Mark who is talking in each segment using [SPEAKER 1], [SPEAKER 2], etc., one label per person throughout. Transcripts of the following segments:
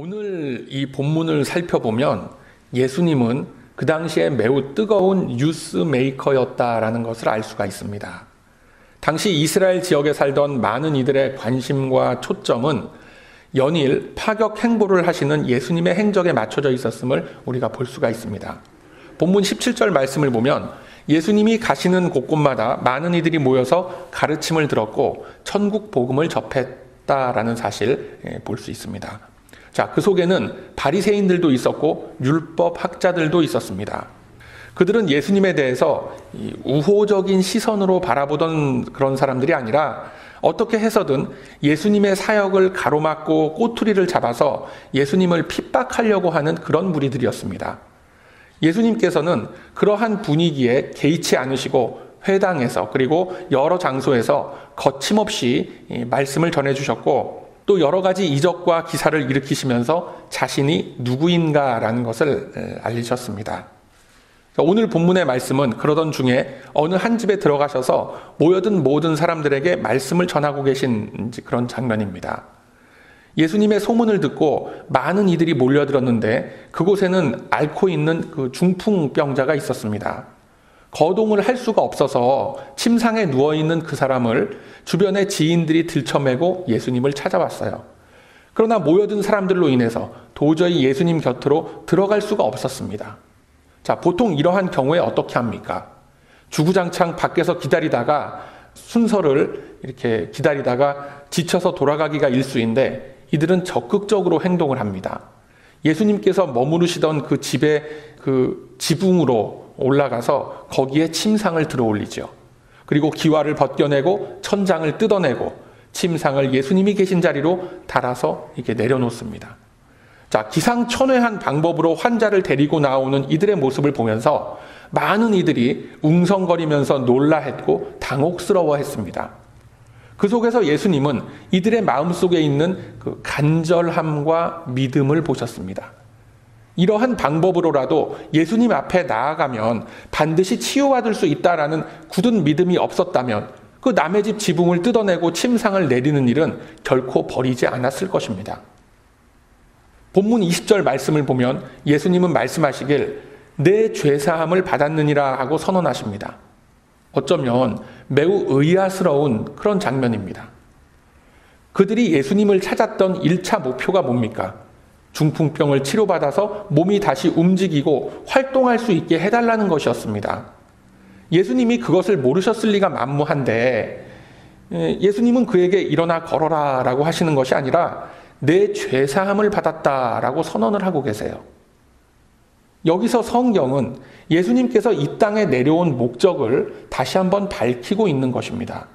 [SPEAKER 1] 오늘 이 본문을 살펴보면 예수님은 그 당시에 매우 뜨거운 뉴스 메이커였다라는 것을 알 수가 있습니다. 당시 이스라엘 지역에 살던 많은 이들의 관심과 초점은 연일 파격 행보를 하시는 예수님의 행적에 맞춰져 있었음을 우리가 볼 수가 있습니다. 본문 17절 말씀을 보면 예수님이 가시는 곳곳마다 많은 이들이 모여서 가르침을 들었고 천국 복음을 접했다라는 사실 볼 수 있습니다. 자, 그 속에는 바리새인들도 있었고 율법 학자들도 있었습니다. 그들은 예수님에 대해서 우호적인 시선으로 바라보던 그런 사람들이 아니라 어떻게 해서든 예수님의 사역을 가로막고 꼬투리를 잡아서 예수님을 핍박하려고 하는 그런 무리들이었습니다. 예수님께서는 그러한 분위기에 개의치 않으시고 회당에서 그리고 여러 장소에서 거침없이 말씀을 전해주셨고 또 여러 가지 이적과 기사를 일으키시면서 자신이 누구인가라는 것을 알리셨습니다. 오늘 본문의 말씀은 그러던 중에 어느 한 집에 들어가셔서 모여든 모든 사람들에게 말씀을 전하고 계신 그런 장면입니다. 예수님의 소문을 듣고 많은 이들이 몰려들었는데 그곳에는 앓고 있는 그 중풍병자가 있었습니다. 거동을 할 수가 없어서 침상에 누워있는 그 사람을 주변의 지인들이 들쳐매고 예수님을 찾아왔어요. 그러나 모여든 사람들로 인해서 도저히 예수님 곁으로 들어갈 수가 없었습니다. 자, 보통 이러한 경우에 어떻게 합니까? 주구장창 밖에서 기다리다가 순서를 이렇게 기다리다가 지쳐서 돌아가기가 일쑤인데 이들은 적극적으로 행동을 합니다. 예수님께서 머무르시던 그 집의 그 지붕으로 올라가서 거기에 침상을 들어 올리죠. 그리고 기와를 벗겨내고 천장을 뜯어내고 침상을 예수님이 계신 자리로 달아서 이렇게 내려놓습니다. 자, 기상천외한 방법으로 환자를 데리고 나오는 이들의 모습을 보면서 많은 이들이 웅성거리면서 놀라했고 당혹스러워했습니다. 그 속에서 예수님은 이들의 마음속에 있는 그 간절함과 믿음을 보셨습니다. 이러한 방법으로라도 예수님 앞에 나아가면 반드시 치유받을 수 있다라는 굳은 믿음이 없었다면 그 남의 집 지붕을 뜯어내고 침상을 내리는 일은 결코 버리지 않았을 것입니다. 본문 20절 말씀을 보면 예수님은 말씀하시길 내 죄사함을 받았느니라 하고 선언하십니다. 어쩌면 매우 의아스러운 그런 장면입니다. 그들이 예수님을 찾았던 1차 목표가 뭡니까? 중풍병을 치료받아서 몸이 다시 움직이고 활동할 수 있게 해달라는 것이었습니다. 예수님이 그것을 모르셨을 리가 만무한데 예수님은 그에게 일어나 걸어라 라고 하시는 것이 아니라 내 죄사함을 받았다라고 선언을 하고 계세요. 여기서 성경은 예수님께서 이 땅에 내려온 목적을 다시 한번 밝히고 있는 것입니다.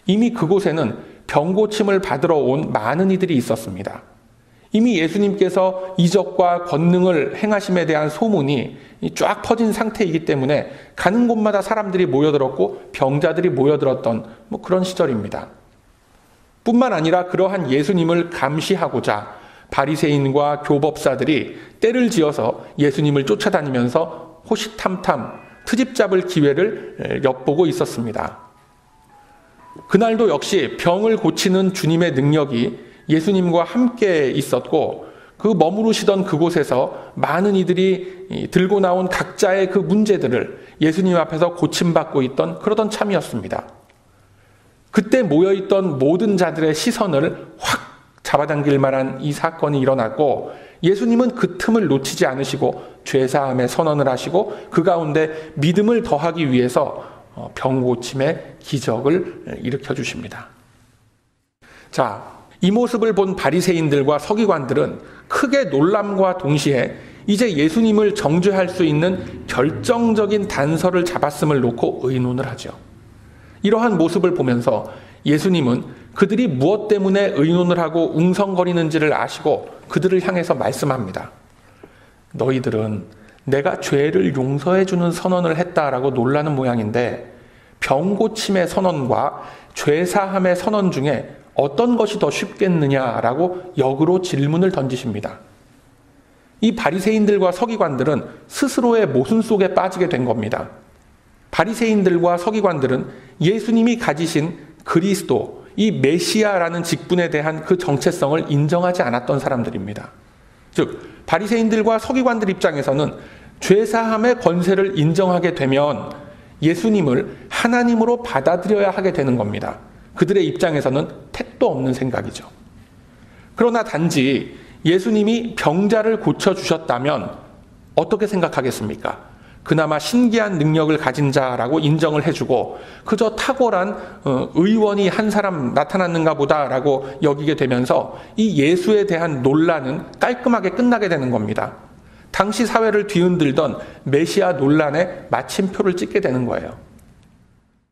[SPEAKER 1] 이미 그곳에는 병고침을 받으러 온 많은 이들이 있었습니다. 이미 예수님께서 이적과 권능을 행하심에 대한 소문이 쫙 퍼진 상태이기 때문에 가는 곳마다 사람들이 모여들었고 병자들이 모여들었던 그런 시절입니다. 뿐만 아니라 그러한 예수님을 감시하고자 바리새인과 교법사들이 때를 지어서 예수님을 쫓아다니면서 호시탐탐 트집 잡을 기회를 엿보고 있었습니다. 그날도 역시 병을 고치는 주님의 능력이 예수님과 함께 있었고 그 머무르시던 그곳에서 많은 이들이 들고 나온 각자의 그 문제들을 예수님 앞에서 고침받고 있던 그러던 참이었습니다. 그때 모여있던 모든 자들의 시선을 확 잡아당길 만한 이 사건이 일어났고 예수님은 그 틈을 놓치지 않으시고 죄사함의 선언을 하시고 그 가운데 믿음을 더하기 위해서 병고침의 기적을 일으켜 주십니다. 자, 이 모습을 본 바리새인들과 서기관들은 크게 놀람과 동시에 이제 예수님을 정죄할 수 있는 결정적인 단서를 잡았음을 놓고 의논을 하죠. 이러한 모습을 보면서 예수님은 그들이 무엇 때문에 의논을 하고 웅성거리는지를 아시고 그들을 향해서 말씀합니다. 너희들은 내가 죄를 용서해 주는 선언을 했다라고 놀라는 모양인데 병고침의 선언과 죄사함의 선언 중에 어떤 것이 더 쉽겠느냐라고 역으로 질문을 던지십니다. 이 바리새인들과 서기관들은 스스로의 모순 속에 빠지게 된 겁니다. 바리새인들과 서기관들은 예수님이 가지신 그리스도, 이 메시아라는 직분에 대한 그 정체성을 인정하지 않았던 사람들입니다. 즉 바리새인들과 서기관들 입장에서는 죄사함의 권세를 인정하게 되면 예수님을 하나님으로 받아들여야 하게 되는 겁니다. 그들의 입장에서는 택도 없는 생각이죠. 그러나 단지 예수님이 병자를 고쳐주셨다면 어떻게 생각하겠습니까? 그나마 신기한 능력을 가진 자라고 인정을 해주고 그저 탁월한 의원이 한 사람 나타났는가 보다라고 여기게 되면서 이 예수에 대한 논란은 깔끔하게 끝나게 되는 겁니다. 당시 사회를 뒤흔들던 메시아 논란에 마침표를 찍게 되는 거예요.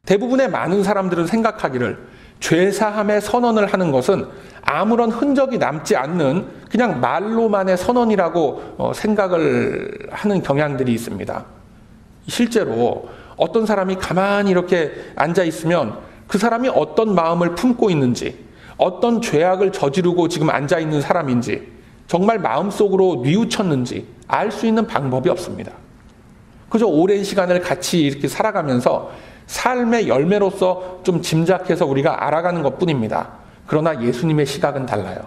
[SPEAKER 1] 대부분의 많은 사람들은 생각하기를 죄사함의 선언을 하는 것은 아무런 흔적이 남지 않는 그냥 말로만의 선언이라고 생각을 하는 경향들이 있습니다. 실제로 어떤 사람이 가만히 이렇게 앉아 있으면 그 사람이 어떤 마음을 품고 있는지, 어떤 죄악을 저지르고 지금 앉아 있는 사람인지, 정말 마음속으로 뉘우쳤는지 알 수 있는 방법이 없습니다. 그저 오랜 시간을 같이 이렇게 살아가면서 삶의 열매로서 좀 짐작해서 우리가 알아가는 것 뿐입니다. 그러나 예수님의 시각은 달라요.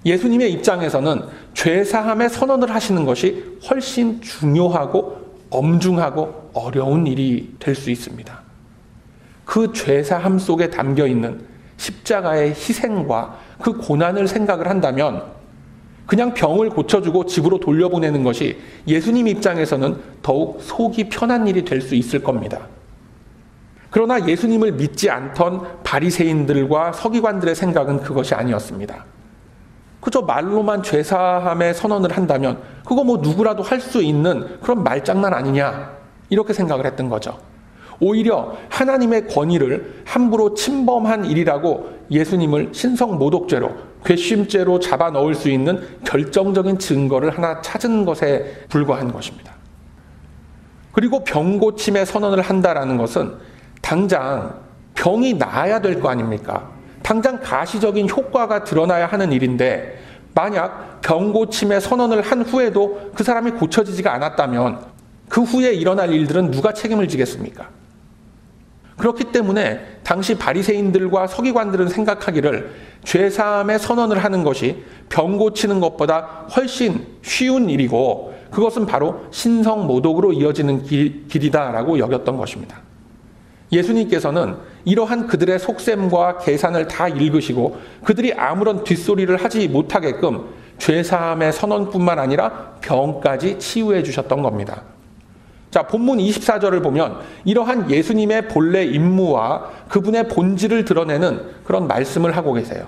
[SPEAKER 1] 예수님의 입장에서는 죄사함의 선언을 하시는 것이 훨씬 중요하고 엄중하고 어려운 일이 될 수 있습니다. 그 죄사함 속에 담겨 있는 십자가의 희생과 그 고난을 생각을 한다면 그냥 병을 고쳐주고 집으로 돌려보내는 것이 예수님 입장에서는 더욱 속이 편한 일이 될 수 있을 겁니다. 그러나 예수님을 믿지 않던 바리새인들과 서기관들의 생각은 그것이 아니었습니다. 그저 말로만 죄사함의 선언을 한다면 그거 뭐 누구라도 할 수 있는 그런 말장난 아니냐 이렇게 생각을 했던 거죠. 오히려 하나님의 권위를 함부로 침범한 일이라고 예수님을 신성모독죄로 괘씸죄로 잡아 넣을 수 있는 결정적인 증거를 하나 찾은 것에 불과한 것입니다. 그리고 병고침의 선언을 한다라는 것은 당장 병이 나아야 될 거 아닙니까? 당장 가시적인 효과가 드러나야 하는 일인데 만약 병고침의 선언을 한 후에도 그 사람이 고쳐지지가 않았다면 그 후에 일어날 일들은 누가 책임을 지겠습니까? 그렇기 때문에 당시 바리새인들과 서기관들은 생각하기를 죄사함의 선언을 하는 것이 병 고치는 것보다 훨씬 쉬운 일이고 그것은 바로 신성모독으로 이어지는 길이다라고 여겼던 것입니다. 예수님께서는 이러한 그들의 속셈과 계산을 다 읽으시고 그들이 아무런 뒷소리를 하지 못하게끔 죄사함의 선언뿐만 아니라 병까지 치유해 주셨던 겁니다. 자, 본문 24절을 보면 이러한 예수님의 본래 임무와 그분의 본질을 드러내는 그런 말씀을 하고 계세요.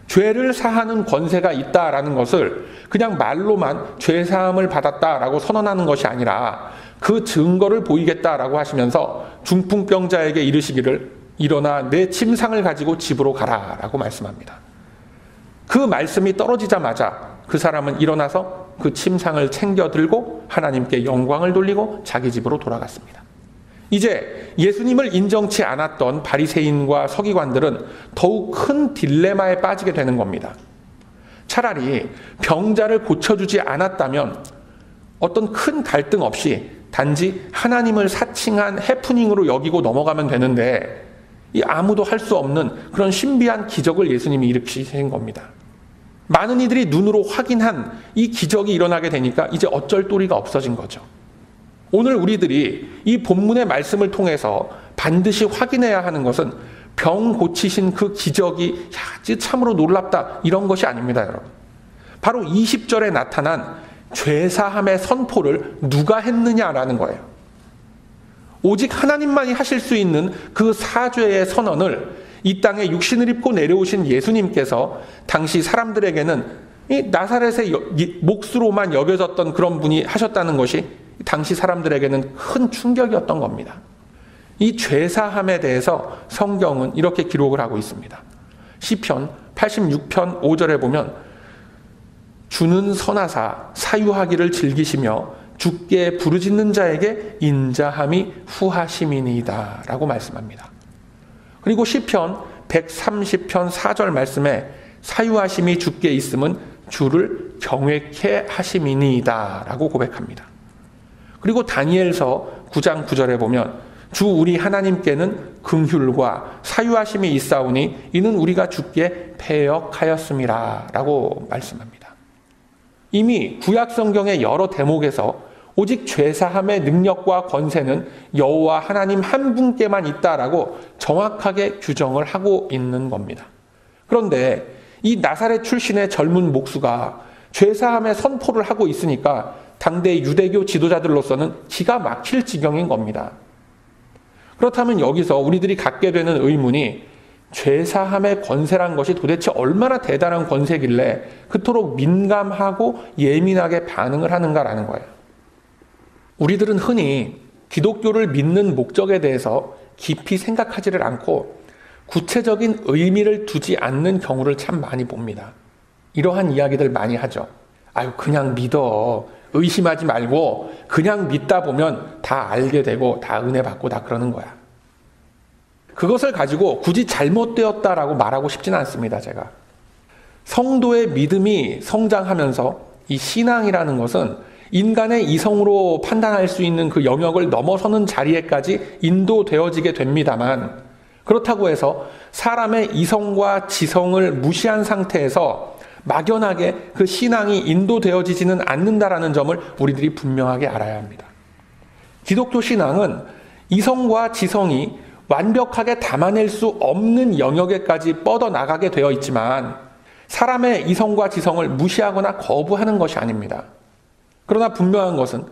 [SPEAKER 1] 죄를 사하는 권세가 있다라는 것을 그냥 말로만 죄사함을 받았다라고 선언하는 것이 아니라 그 증거를 보이겠다라고 하시면서 중풍병자에게 이르시기를 일어나 내 침상을 가지고 집으로 가라라고 말씀합니다. 그 말씀이 떨어지자마자 그 사람은 일어나서 그 침상을 챙겨 들고 하나님께 영광을 돌리고 자기 집으로 돌아갔습니다. 이제 예수님을 인정치 않았던 바리새인과 서기관들은 더욱 큰 딜레마에 빠지게 되는 겁니다. 차라리 병자를 고쳐주지 않았다면 어떤 큰 갈등 없이 단지 하나님을 사칭한 해프닝으로 여기고 넘어가면 되는데 이 아무도 할 수 없는 그런 신비한 기적을 예수님이 일으키신 겁니다. 많은 이들이 눈으로 확인한 이 기적이 일어나게 되니까 이제 어쩔 도리가 없어진 거죠. 오늘 우리들이 이 본문의 말씀을 통해서 반드시 확인해야 하는 것은 병 고치신 그 기적이 참으로 놀랍다 이런 것이 아닙니다, 여러분. 바로 20절에 나타난 죄사함의 선포를 누가 했느냐라는 거예요. 오직 하나님만이 하실 수 있는 그 사죄의 선언을 이 땅에 육신을 입고 내려오신 예수님께서 당시 사람들에게는 이 나사렛의 몫으로만 여겨졌던 그런 분이 하셨다는 것이 당시 사람들에게는 큰 충격이었던 겁니다. 이 죄사함에 대해서 성경은 이렇게 기록을 하고 있습니다. 시편 86편 5절에 보면 주는 선하사 사유하기를 즐기시며 주께 부르짖는 자에게 인자함이 후하심이니이다 라고 말씀합니다. 그리고 시편 130편 4절 말씀에 사유하심이 주께 있음은 주를 경외케 하심이니이다 라고 고백합니다. 그리고 다니엘서 9장 9절에 보면 주 우리 하나님께는 긍휼과 사유하심이 있사오니 이는 우리가 주께 패역하였음이라 라고 말씀합니다. 이미 구약 성경의 여러 대목에서 오직 죄사함의 능력과 권세는 여호와 하나님 한 분께만 있다라고 정확하게 규정을 하고 있는 겁니다. 그런데 이 나사렛 출신의 젊은 목수가 죄사함의 선포를 하고 있으니까 당대 유대교 지도자들로서는 기가 막힐 지경인 겁니다. 그렇다면 여기서 우리들이 갖게 되는 의문이 죄사함의 권세란 것이 도대체 얼마나 대단한 권세길래 그토록 민감하고 예민하게 반응을 하는가라는 거예요. 우리들은 흔히 기독교를 믿는 목적에 대해서 깊이 생각하지를 않고 구체적인 의미를 두지 않는 경우를 참 많이 봅니다. 이러한 이야기들 많이 하죠. 아유, 그냥 믿어. 의심하지 말고 그냥 믿다 보면 다 알게 되고 다 은혜 받고 다 그러는 거야. 그것을 가지고 굳이 잘못되었다라고 말하고 싶지는 않습니다, 제가. 성도의 믿음이 성장하면서 이 신앙이라는 것은 인간의 이성으로 판단할 수 있는 그 영역을 넘어서는 자리에까지 인도되어지게 됩니다만, 그렇다고 해서 사람의 이성과 지성을 무시한 상태에서 막연하게 그 신앙이 인도되어지지는 않는다라는 점을 우리들이 분명하게 알아야 합니다. 기독교 신앙은 이성과 지성이 완벽하게 담아낼 수 없는 영역에까지 뻗어나가게 되어 있지만 사람의 이성과 지성을 무시하거나 거부하는 것이 아닙니다. 그러나 분명한 것은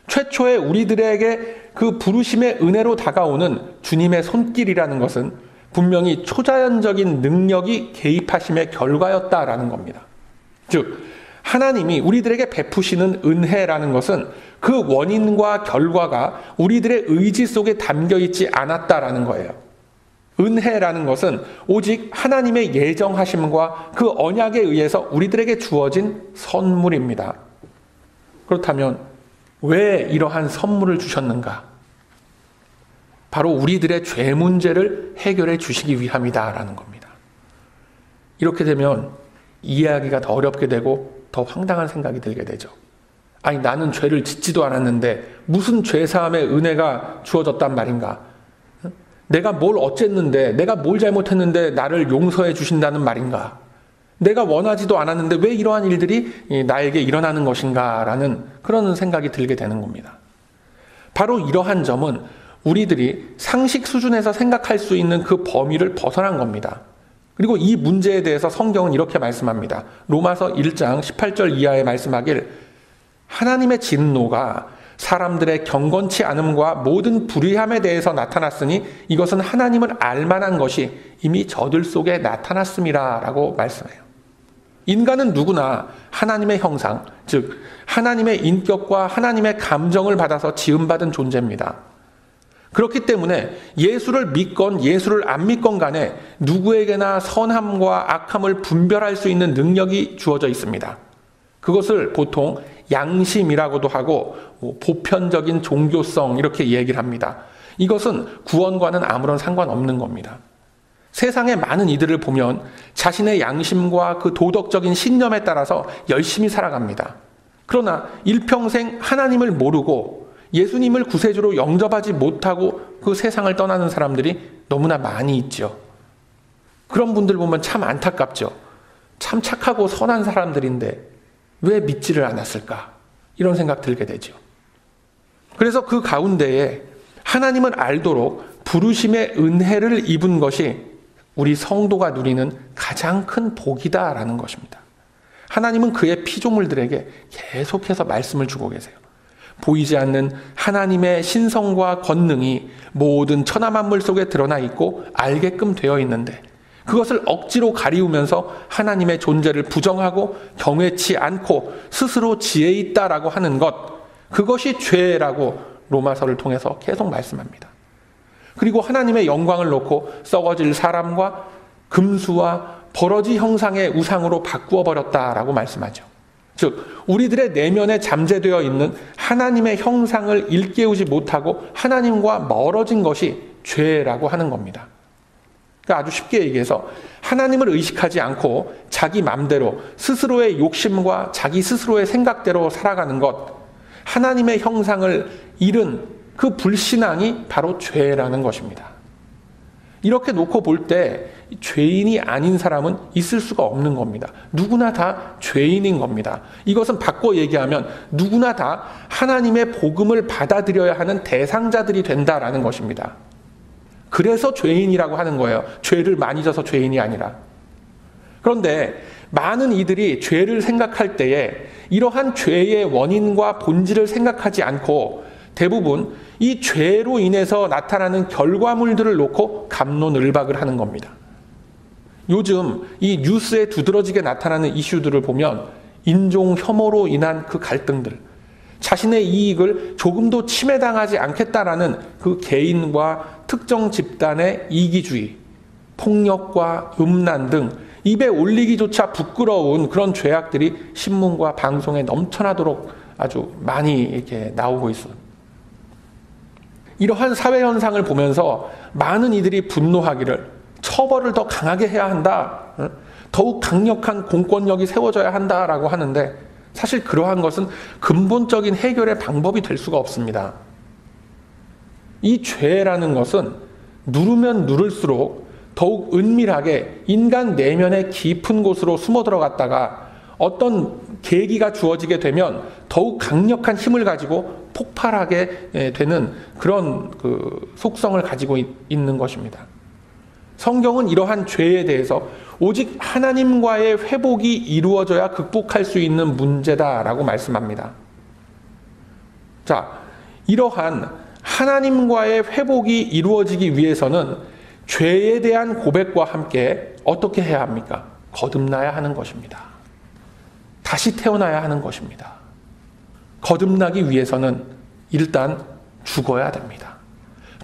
[SPEAKER 1] 최초에 우리들에게 그 부르심의 은혜로 다가오는 주님의 손길이라는 것은 분명히 초자연적인 능력이 개입하심의 결과였다라는 겁니다. 즉, 하나님이 우리들에게 베푸시는 은혜라는 것은 그 원인과 결과가 우리들의 의지 속에 담겨 있지 않았다라는 거예요. 은혜라는 것은 오직 하나님의 예정하심과 그 언약에 의해서 우리들에게 주어진 선물입니다. 그렇다면 왜 이러한 선물을 주셨는가? 바로 우리들의 죄 문제를 해결해 주시기 위함이다라는 겁니다. 이렇게 되면 이해하기가 더 어렵게 되고 더 황당한 생각이 들게 되죠. 아니, 나는 죄를 짓지도 않았는데 무슨 죄사함의 은혜가 주어졌단 말인가? 내가 뭘 어쨌는데, 내가 뭘 잘못했는데 나를 용서해 주신다는 말인가? 내가 원하지도 않았는데 왜 이러한 일들이 나에게 일어나는 것인가? 라는 그런 생각이 들게 되는 겁니다. 바로 이러한 점은 우리들이 상식 수준에서 생각할 수 있는 그 범위를 벗어난 겁니다. 그리고 이 문제에 대해서 성경은 이렇게 말씀합니다. 로마서 1장 18절 이하에 말씀하길, 하나님의 진노가 사람들의 경건치 않음과 모든 불의함에 대해서 나타났으니 이것은 하나님을 알만한 것이 이미 저들 속에 나타났음이라 라고 말씀해요. 인간은 누구나 하나님의 형상, 즉 하나님의 인격과 하나님의 감정을 받아서 지음받은 존재입니다. 그렇기 때문에 예수를 믿건 예수를 안 믿건 간에 누구에게나 선함과 악함을 분별할 수 있는 능력이 주어져 있습니다. 그것을 보통 양심이라고도 하고 보편적인 종교성 이렇게 얘기를 합니다. 이것은 구원과는 아무런 상관없는 겁니다. 세상의 많은 이들을 보면 자신의 양심과 그 도덕적인 신념에 따라서 열심히 살아갑니다. 그러나 일평생 하나님을 모르고 예수님을 구세주로 영접하지 못하고 그 세상을 떠나는 사람들이 너무나 많이 있죠. 그런 분들 보면 참 안타깝죠. 참 착하고 선한 사람들인데 왜 믿지를 않았을까? 이런 생각 들게 되죠. 그래서 그 가운데에 하나님을 알도록 부르심의 은혜를 입은 것이 우리 성도가 누리는 가장 큰 복이다라는 것입니다. 하나님은 그의 피조물들에게 계속해서 말씀을 주고 계세요. 보이지 않는 하나님의 신성과 권능이 모든 천하 만물 속에 드러나 있고 알게끔 되어 있는데 그것을 억지로 가리우면서 하나님의 존재를 부정하고 경외치 않고 스스로 지혜 있다라고 하는 것, 그것이 죄라고 로마서를 통해서 계속 말씀합니다. 그리고 하나님의 영광을 놓고 썩어질 사람과 금수와 버러지 형상의 우상으로 바꾸어 버렸다라고 말씀하죠. 즉 우리들의 내면에 잠재되어 있는 하나님의 형상을 일깨우지 못하고 하나님과 멀어진 것이 죄라고 하는 겁니다. 그러니까 아주 쉽게 얘기해서 하나님을 의식하지 않고 자기 맘대로 스스로의 욕심과 자기 스스로의 생각대로 살아가는 것, 하나님의 형상을 잃은 그 불신앙이 바로 죄라는 것입니다. 이렇게 놓고 볼 때 죄인이 아닌 사람은 있을 수가 없는 겁니다. 누구나 다 죄인인 겁니다. 이것은 바꿔 얘기하면 누구나 다 하나님의 복음을 받아들여야 하는 대상자들이 된다라는 것입니다. 그래서 죄인이라고 하는 거예요. 죄를 많이 져서 죄인이 아니라. 그런데 많은 이들이 죄를 생각할 때에 이러한 죄의 원인과 본질을 생각하지 않고 대부분 이 죄로 인해서 나타나는 결과물들을 놓고 갑론을박을 하는 겁니다. 요즘 이 뉴스에 두드러지게 나타나는 이슈들을 보면 인종 혐오로 인한 그 갈등들, 자신의 이익을 조금도 침해당하지 않겠다라는 그 개인과 특정 집단의 이기주의, 폭력과 음란 등 입에 올리기조차 부끄러운 그런 죄악들이 신문과 방송에 넘쳐나도록 아주 많이 이렇게 나오고 있어요. 이러한 사회 현상을 보면서 많은 이들이 분노하기를 처벌을 더 강하게 해야 한다, 더욱 강력한 공권력이 세워져야 한다라고 하는데 사실 그러한 것은 근본적인 해결의 방법이 될 수가 없습니다. 이 죄라는 것은 누르면 누를수록 더욱 은밀하게 인간 내면의 깊은 곳으로 숨어 들어갔다가 어떤 계기가 주어지게 되면 더욱 강력한 힘을 가지고 폭발하게 되는 그런 속성을 가지고 있는 것입니다. 성경은 이러한 죄에 대해서 오직 하나님과의 회복이 이루어져야 극복할 수 있는 문제다라고 말씀합니다. 자, 이러한 하나님과의 회복이 이루어지기 위해서는 죄에 대한 고백과 함께 어떻게 해야 합니까? 거듭나야 하는 것입니다. 다시 태어나야 하는 것입니다. 거듭나기 위해서는 일단 죽어야 됩니다.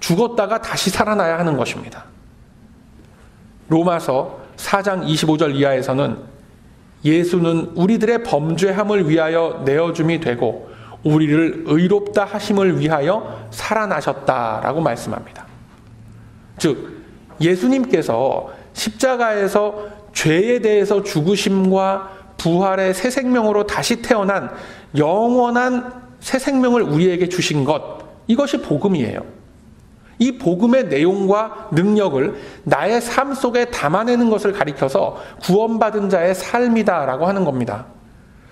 [SPEAKER 1] 죽었다가 다시 살아나야 하는 것입니다. 로마서 4장 25절 이하에서는 예수는 우리들의 범죄함을 위하여 내어줌이 되고 우리를 의롭다 하심을 위하여 살아나셨다라고 말씀합니다. 즉 예수님께서 십자가에서 죄에 대해서 죽으심과 부활의 새 생명으로 다시 태어난 영원한 새 생명을 우리에게 주신 것, 이것이 복음이에요. 이 복음의 내용과 능력을 나의 삶 속에 담아내는 것을 가리켜서 구원받은 자의 삶이다라고 하는 겁니다.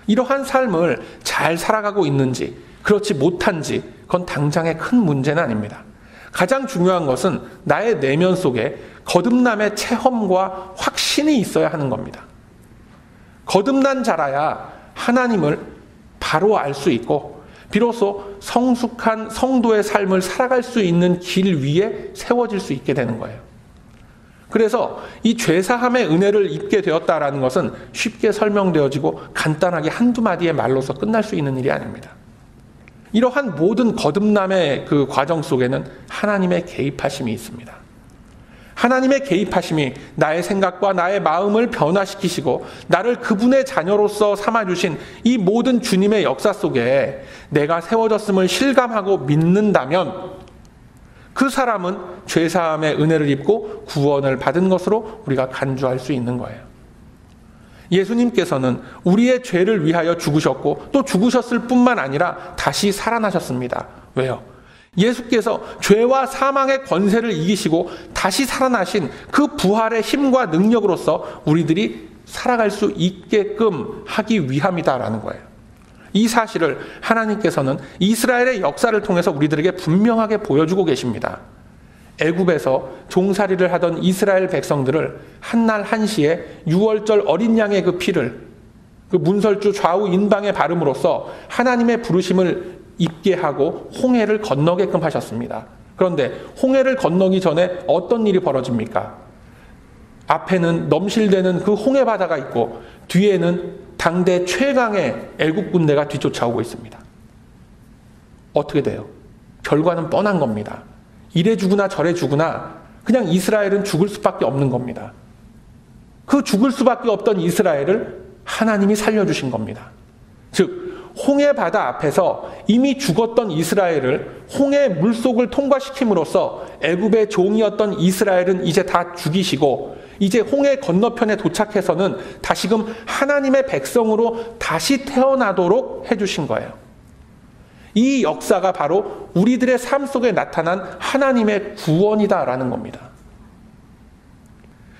[SPEAKER 1] 이러한 삶을 잘 살아가고 있는지 그렇지 못한지 그건 당장의 큰 문제는 아닙니다. 가장 중요한 것은 나의 내면 속에 거듭남의 체험과 확신이 있어야 하는 겁니다. 거듭난 자라야 하나님을 바로 알 수 있고 비로소 성숙한 성도의 삶을 살아갈 수 있는 길 위에 세워질 수 있게 되는 거예요. 그래서 이 죄사함의 은혜를 입게 되었다라는 것은 쉽게 설명되어지고 간단하게 한두 마디의 말로서 끝날 수 있는 일이 아닙니다. 이러한 모든 거듭남의 그 과정 속에는 하나님의 개입하심이 있습니다. 하나님의 개입하심이 나의 생각과 나의 마음을 변화시키시고 나를 그분의 자녀로서 삼아주신 이 모든 주님의 역사 속에 내가 세워졌음을 실감하고 믿는다면 그 사람은 죄사함의 은혜를 입고 구원을 받은 것으로 우리가 간주할 수 있는 거예요. 예수님께서는 우리의 죄를 위하여 죽으셨고 또 죽으셨을 뿐만 아니라 다시 살아나셨습니다. 왜요? 예수께서 죄와 사망의 권세를 이기시고 다시 살아나신 그 부활의 힘과 능력으로서 우리들이 살아갈 수 있게끔 하기 위함이다라는 거예요. 이 사실을 하나님께서는 이스라엘의 역사를 통해서 우리들에게 분명하게 보여주고 계십니다. 애굽에서 종살이를 하던 이스라엘 백성들을 한날 한시에 유월절 어린 양의 그 피를 그 문설주 좌우 인방에 바름으로써 하나님의 부르심을 입게 하고 홍해를 건너게끔 하셨습니다. 그런데 홍해를 건너기 전에 어떤 일이 벌어집니까? 앞에는 넘실대는 그 홍해 바다가 있고 뒤에는 당대 최강의 애국 군대가 뒤쫓아오고 있습니다. 어떻게 돼요? 결과는 뻔한 겁니다. 이래 죽으나 저래 죽으나 그냥 이스라엘은 죽을 수밖에 없는 겁니다. 그 죽을 수밖에 없던 이스라엘을 하나님이 살려주신 겁니다. 즉 홍해 바다 앞에서 이미 죽었던 이스라엘을 홍해 물속을 통과시킴으로써 애굽의 종이었던 이스라엘은 이제 다 죽이시고 이제 홍해 건너편에 도착해서는 다시금 하나님의 백성으로 다시 태어나도록 해주신 거예요. 이 역사가 바로 우리들의 삶 속에 나타난 하나님의 구원이다라는 겁니다.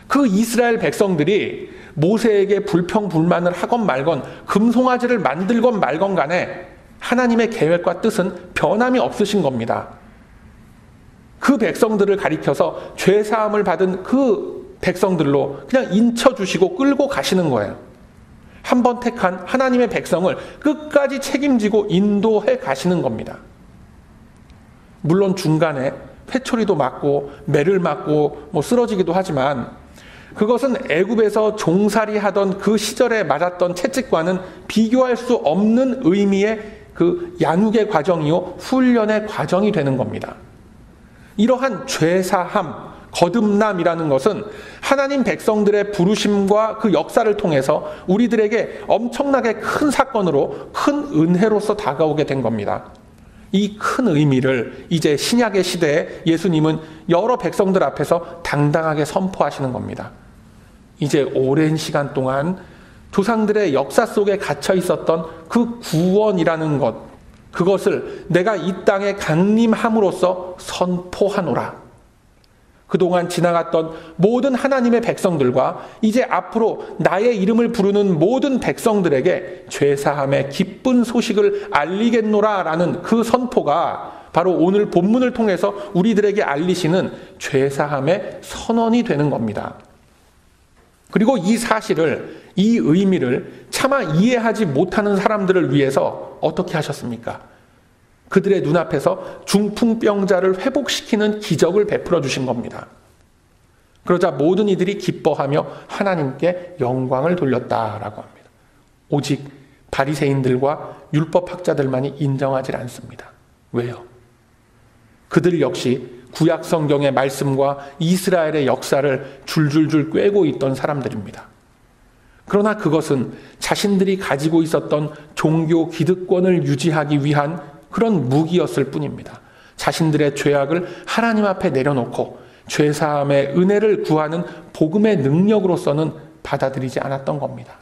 [SPEAKER 1] 그 이스라엘 백성들이 모세에게 불평불만을 하건 말건 금송아지를 만들건 말건 간에 하나님의 계획과 뜻은 변함이 없으신 겁니다. 그 백성들을 가리켜서 죄사함을 받은 그 백성들로 그냥 인쳐주시고 끌고 가시는 거예요. 한번 택한 하나님의 백성을 끝까지 책임지고 인도해 가시는 겁니다. 물론 중간에 회초리도 맞고 매를 맞고 쓰러지기도 하지만 그것은 애굽에서 종살이 하던 그 시절에 맞았던 채찍과는 비교할 수 없는 의미의 그 양육의 과정이요 훈련의 과정이 되는 겁니다. 이러한 죄사함, 거듭남이라는 것은 하나님 백성들의 부르심과 그 역사를 통해서 우리들에게 엄청나게 큰 사건으로 큰 은혜로서 다가오게 된 겁니다. 이 큰 의미를 이제 신약의 시대에 예수님은 여러 백성들 앞에서 당당하게 선포하시는 겁니다. 이제 오랜 시간 동안 조상들의 역사 속에 갇혀 있었던 그 구원이라는 것, 그것을 내가 이 땅에 강림함으로써 선포하노라. 그동안 지나갔던 모든 하나님의 백성들과 이제 앞으로 나의 이름을 부르는 모든 백성들에게 죄사함의 기쁜 소식을 알리겠노라라는 그 선포가 바로 오늘 본문을 통해서 우리들에게 알리시는 죄사함의 선언이 되는 겁니다. 그리고 이 사실을, 이 의미를 차마 이해하지 못하는 사람들을 위해서 어떻게 하셨습니까? 그들의 눈앞에서 중풍병자를 회복시키는 기적을 베풀어 주신 겁니다. 그러자 모든 이들이 기뻐하며 하나님께 영광을 돌렸다라고 합니다. 오직 바리새인들과 율법학자들만이 인정하지 않습니다. 왜요? 그들 역시 구약 성경의 말씀과 이스라엘의 역사를 줄줄줄 꿰고 있던 사람들입니다. 그러나 그것은 자신들이 가지고 있었던 종교 기득권을 유지하기 위한 그런 무기였을 뿐입니다. 자신들의 죄악을 하나님 앞에 내려놓고 죄사함의 은혜를 구하는 복음의 능력으로서는 받아들이지 않았던 겁니다.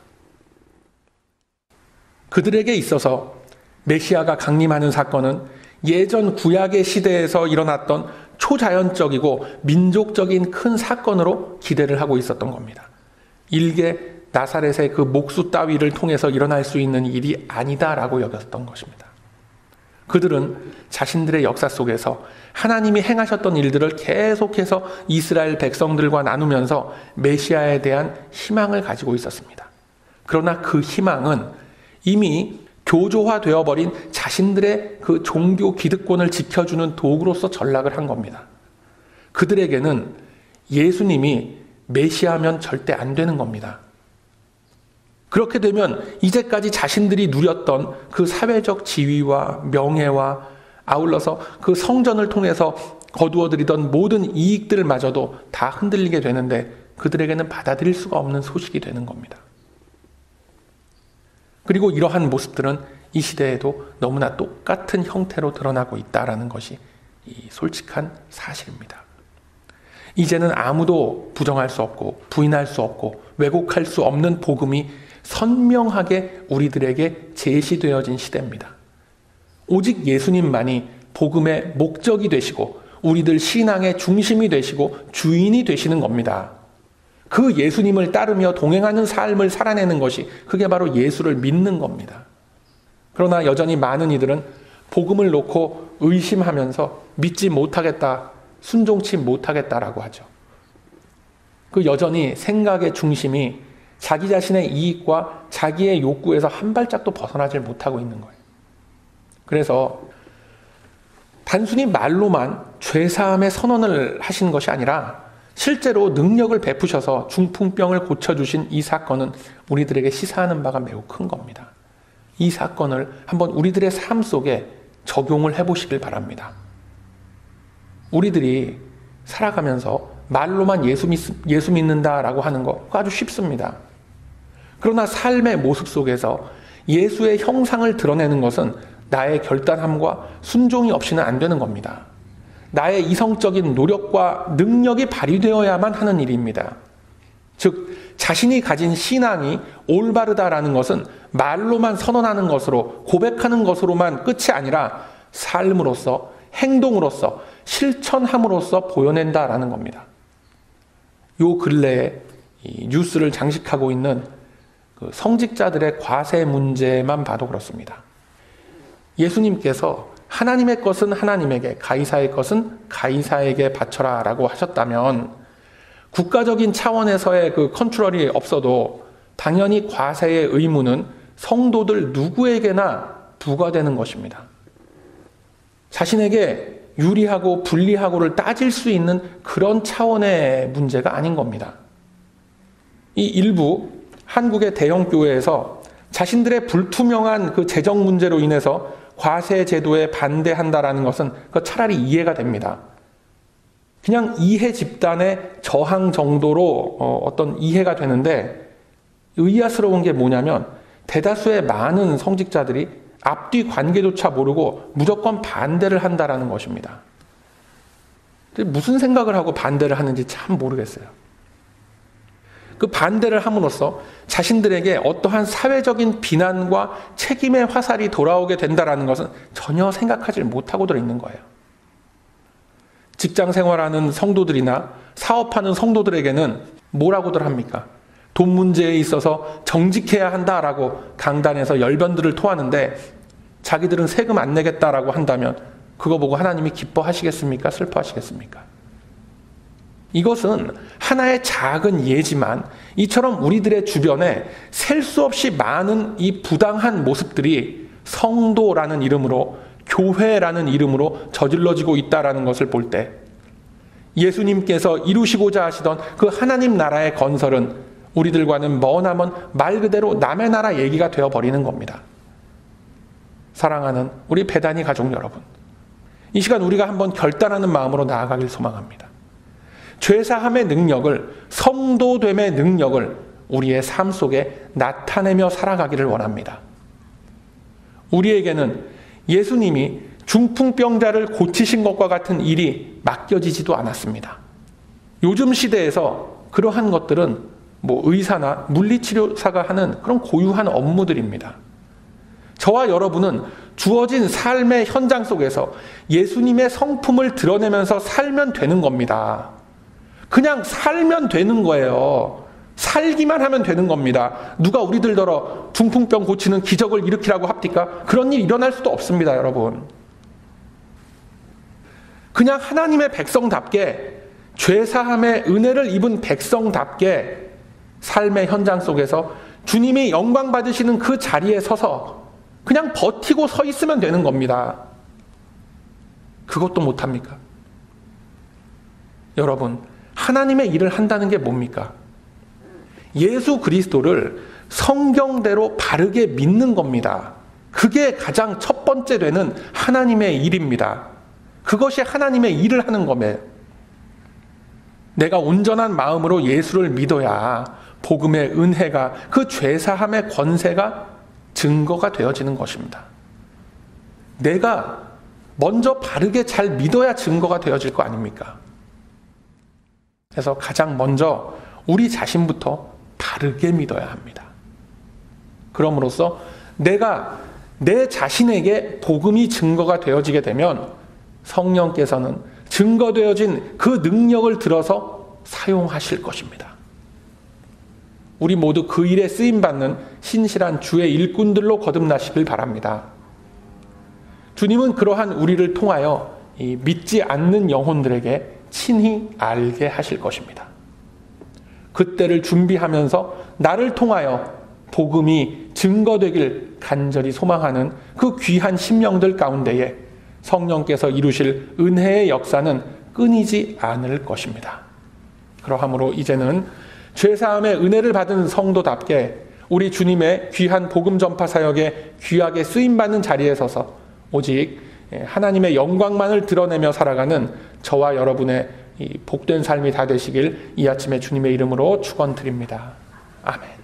[SPEAKER 1] 그들에게 있어서 메시아가 강림하는 사건은 예전 구약의 시대에서 일어났던 초자연적이고 민족적인 큰 사건으로 기대를 하고 있었던 겁니다. 일개 나사렛의 그 목수 따위를 통해서 일어날 수 있는 일이 아니다라고 여겼던 것입니다. 그들은 자신들의 역사 속에서 하나님이 행하셨던 일들을 계속해서 이스라엘 백성들과 나누면서 메시아에 대한 희망을 가지고 있었습니다. 그러나 그 희망은 이미 교조화되어 버린 자신들의 그 종교 기득권을 지켜주는 도구로서 전락을 한 겁니다. 그들에게는 예수님이 메시아면 절대 안 되는 겁니다. 그렇게 되면 이제까지 자신들이 누렸던 그 사회적 지위와 명예와 아울러서 그 성전을 통해서 거두어들이던 모든 이익들마저도 다 흔들리게 되는데 그들에게는 받아들일 수가 없는 소식이 되는 겁니다. 그리고 이러한 모습들은 이 시대에도 너무나 똑같은 형태로 드러나고 있다는 것이 이 솔직한 사실입니다. 이제는 아무도 부정할 수 없고 부인할 수 없고 왜곡할 수 없는 복음이 선명하게 우리들에게 제시되어진 시대입니다. 오직 예수님만이 복음의 목적이 되시고 우리들 신앙의 중심이 되시고 주인이 되시는 겁니다. 그 예수님을 따르며 동행하는 삶을 살아내는 것이 그게 바로 예수를 믿는 겁니다. 그러나 여전히 많은 이들은 복음을 놓고 의심하면서 믿지 못하겠다, 순종치 못하겠다라고 하죠. 그 여전히 생각의 중심이 자기 자신의 이익과 자기의 욕구에서 한 발짝도 벗어나질 못하고 있는 거예요. 그래서 단순히 말로만 죄사함의 선언을 하신 것이 아니라 실제로 능력을 베푸셔서 중풍병을 고쳐주신 이 사건은 우리들에게 시사하는 바가 매우 큰 겁니다. 이 사건을 한번 우리들의 삶 속에 적용을 해보시길 바랍니다. 우리들이 살아가면서 말로만 예수 믿는다라고 하는 거 아주 쉽습니다. 그러나 삶의 모습 속에서 예수의 형상을 드러내는 것은 나의 결단함과 순종이 없이는 안 되는 겁니다. 나의 이성적인 노력과 능력이 발휘되어야만 하는 일입니다. 즉 자신이 가진 신앙이 올바르다라는 것은 말로만 선언하는 것으로 고백하는 것으로만 끝이 아니라 삶으로서 행동으로서 실천함으로써 보여낸다라는 겁니다. 요 근래에 이 뉴스를 장식하고 있는 그 성직자들의 과세 문제만 봐도 그렇습니다. 예수님께서 하나님의 것은 하나님에게, 가이사의 것은 가이사에게 바쳐라 라고 하셨다면 국가적인 차원에서의 그 컨트롤이 없어도 당연히 과세의 의무는 성도들 누구에게나 부과되는 것입니다. 자신에게 유리하고 불리하고를 따질 수 있는 그런 차원의 문제가 아닌 겁니다. 이 일부 한국의 대형 교회에서 자신들의 불투명한 그 재정 문제로 인해서 과세 제도에 반대한다라는 것은 그 차라리 이해가 됩니다. 그냥 이해 집단의 저항 정도로 어떤 이해가 되는데 의아스러운 게 뭐냐면 대다수의 많은 성직자들이 앞뒤 관계조차 모르고 무조건 반대를 한다라는 것입니다. 무슨 생각을 하고 반대를 하는지 참 모르겠어요. 그 반대를 함으로써 자신들에게 어떠한 사회적인 비난과 책임의 화살이 돌아오게 된다는 것은 전혀 생각하지 못하고들 있는 거예요. 직장 생활하는 성도들이나 사업하는 성도들에게는 뭐라고들 합니까? 돈 문제에 있어서 정직해야 한다라고 강단에서 열변들을 토하는데 자기들은 세금 안 내겠다라고 한다면 그거 보고 하나님이 기뻐하시겠습니까? 슬퍼하시겠습니까? 이것은 하나의 작은 예지만 이처럼 우리들의 주변에 셀 수 없이 많은 이 부당한 모습들이 성도라는 이름으로, 교회라는 이름으로 저질러지고 있다는 것을 볼 때 예수님께서 이루시고자 하시던 그 하나님 나라의 건설은 우리들과는 머나먼 말 그대로 남의 나라 얘기가 되어버리는 겁니다. 사랑하는 우리 배단위 가족 여러분, 이 시간 우리가 한번 결단하는 마음으로 나아가길 소망합니다. 죄사함의 능력을, 성도됨의 능력을 우리의 삶 속에 나타내며 살아가기를 원합니다. 우리에게는 예수님이 중풍병자를 고치신 것과 같은 일이 맡겨지지도 않았습니다. 요즘 시대에서 그러한 것들은 의사나 물리치료사가 하는 그런 고유한 업무들입니다. 저와 여러분은 주어진 삶의 현장 속에서 예수님의 성품을 드러내면서 살면 되는 겁니다. 그냥 살면 되는 거예요. 살기만 하면 되는 겁니다. 누가 우리들더러 중풍병 고치는 기적을 일으키라고 합니까? 그런 일 일어날 수도 없습니다, 여러분. 그냥 하나님의 백성답게, 죄사함의 은혜를 입은 백성답게 삶의 현장 속에서 주님이 영광 받으시는 그 자리에 서서 그냥 버티고 서 있으면 되는 겁니다. 그것도 못합니까? 여러분, 하나님의 일을 한다는 게 뭡니까? 예수 그리스도를 성경대로 바르게 믿는 겁니다. 그게 가장 첫 번째 되는 하나님의 일입니다. 그것이 하나님의 일을 하는 거예요. 내가 온전한 마음으로 예수를 믿어야 복음의 은혜가, 그 죄사함의 권세가 증거가 되어지는 것입니다. 내가 먼저 바르게 잘 믿어야 증거가 되어질 거 아닙니까? 그래서 가장 먼저 우리 자신부터 바르게 믿어야 합니다. 그럼으로써 내가 내 자신에게 복음이 증거가 되어지게 되면 성령께서는 증거되어진 그 능력을 들어서 사용하실 것입니다. 우리 모두 그 일에 쓰임받는 신실한 주의 일꾼들로 거듭나시길 바랍니다. 주님은 그러한 우리를 통하여 이 믿지 않는 영혼들에게 친히 알게 하실 것입니다. 그때를 준비하면서 나를 통하여 복음이 증거되길 간절히 소망하는 그 귀한 심령들 가운데에 성령께서 이루실 은혜의 역사는 끊이지 않을 것입니다. 그러함으로 이제는 죄사함의 은혜를 받은 성도답게 우리 주님의 귀한 복음 전파 사역에 귀하게 쓰임받는 자리에 서서 오직 하나님의 영광만을 드러내며 살아가는 저와 여러분의 이 복된 삶이 다 되시길 이 아침에 주님의 이름으로 축원드립니다. 아멘.